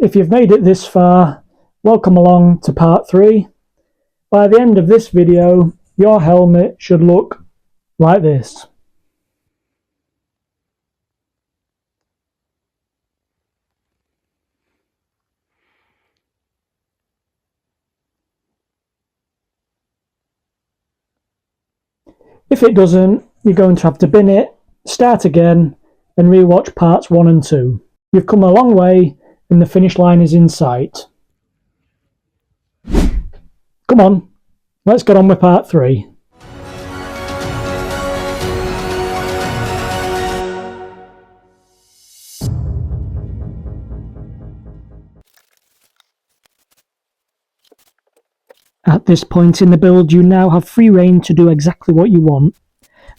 If you've made it this far, welcome along to part 3. By the end of this video, your helmet should look like this. If it doesn't, you're going to have to bin it, start again, and rewatch parts 1 and 2. You've come a long way, and the finish line is in sight. Come on, let's get on with part 3. At this point in the build, you now have free rein to do exactly what you want.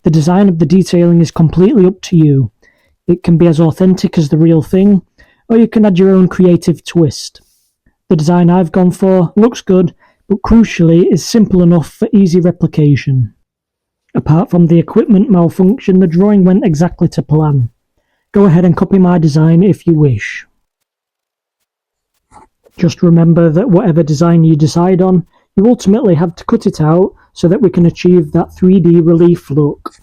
The design of the detailing is completely up to you. It can be as authentic as the real thing, or you can add your own creative twist. The design I've gone for looks good, but crucially is simple enough for easy replication. Apart from the equipment malfunction, the drawing went exactly to plan. Go ahead and copy my design if you wish. Just remember that whatever design you decide on, you ultimately have to cut it out so that we can achieve that 3D relief look.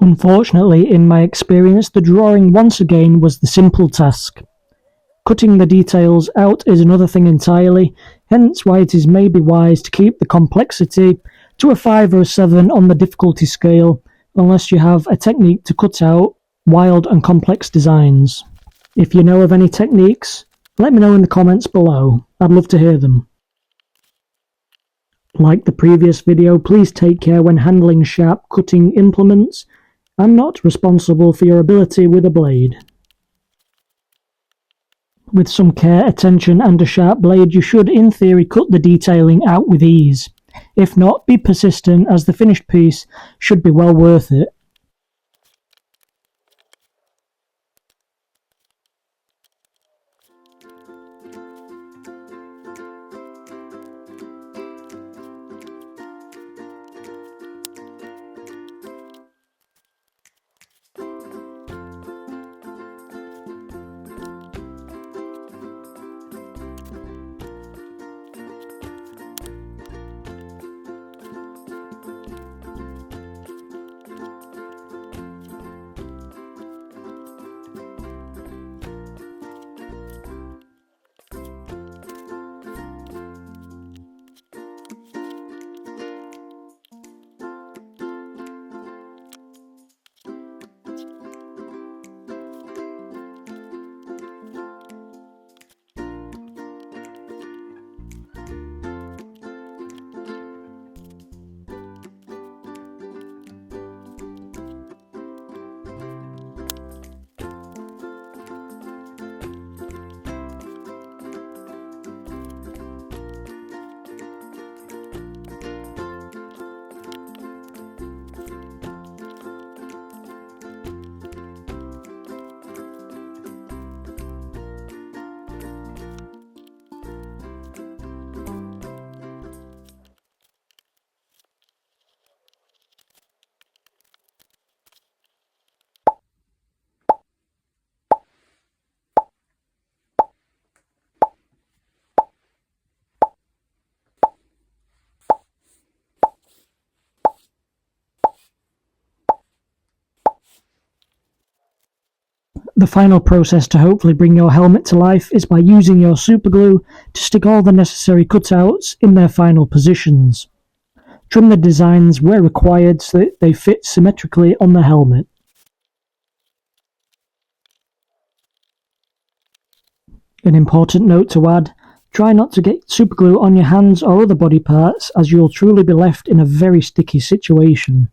Unfortunately, in my experience, the drawing once again was the simple task. Cutting the details out is another thing entirely, hence why it is maybe wise to keep the complexity to a 5 or a 7 on the difficulty scale, unless you have a technique to cut out wild and complex designs. If you know of any techniques, let me know in the comments below. I'd love to hear them. Like the previous video, please take care when handling sharp cutting implements. I'm not responsible for your ability with a blade. With some care, attention and a sharp blade, you should in theory cut the detailing out with ease. If not, be persistent, as the finished piece should be well worth it. The final process to hopefully bring your helmet to life is by using your superglue to stick all the necessary cutouts in their final positions. Trim the designs where required so that they fit symmetrically on the helmet. An important note to add, try not to get superglue on your hands or other body parts, as you'll truly be left in a very sticky situation.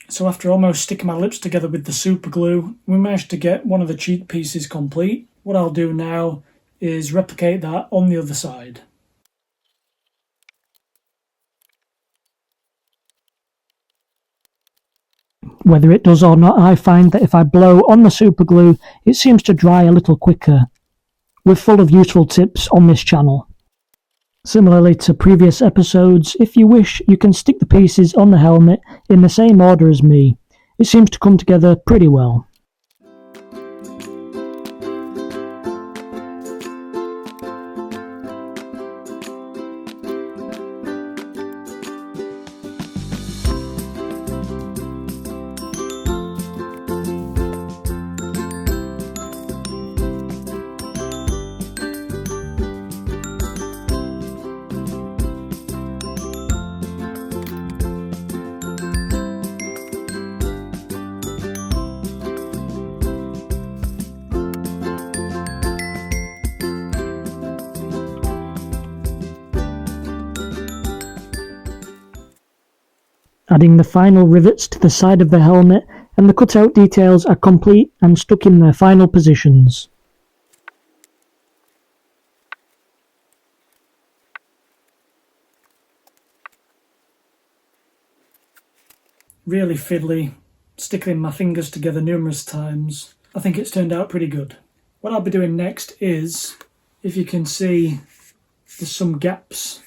So after almost sticking my lips together with the super glue, we managed to get one of the cheek pieces complete. What I'll do now is replicate that on the other side. Whether it does or not, I find that if I blow on the super glue, it seems to dry a little quicker. We're full of useful tips on this channel. Similarly to previous episodes, if you wish, you can stick the pieces on the helmet in the same order as me. It seems to come together pretty well. Adding the final rivets to the side of the helmet, and the cutout details are complete and stuck in their final positions. Really fiddly, sticking my fingers together numerous times. I think it's turned out pretty good. What I'll be doing next is, if you can see, there's some gaps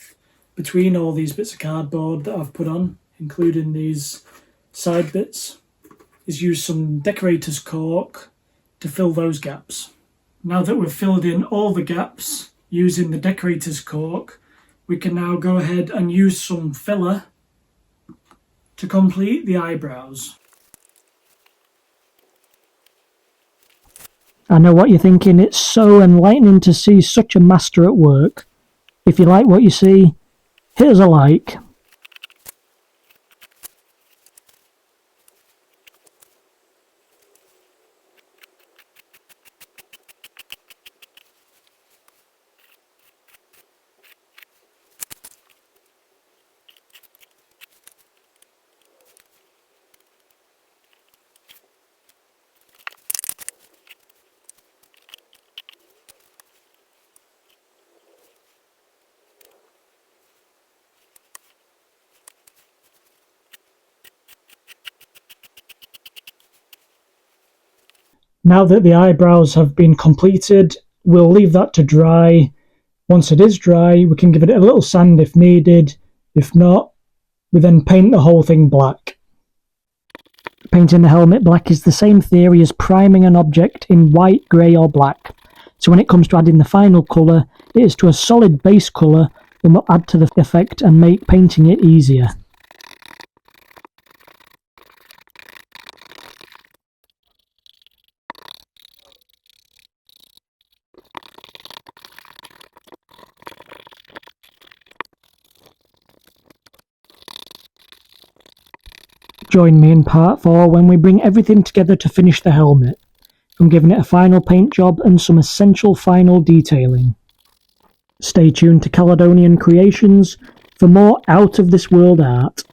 between all these bits of cardboard that I've put on, including these side bits, is use some decorator's cork to fill those gaps. Now that we've filled in all the gaps using the decorator's cork, we can now go ahead and use some filler to complete the eyebrows. I know what you're thinking, it's so enlightening to see such a master at work. If you like what you see, hit us a like. Now that the eyebrows have been completed, we'll leave that to dry. Once it is dry, we can give it a little sand if needed. If not, we then paint the whole thing black. Painting the helmet black is the same theory as priming an object in white, grey or black. So when it comes to adding the final colour, it is to a solid base colour that will add to the effect and make painting it easier. Join me in part 4 when we bring everything together to finish the helmet, from giving it a final paint job and some essential final detailing. Stay tuned to Caledonian Creations for more out-of-this-world art.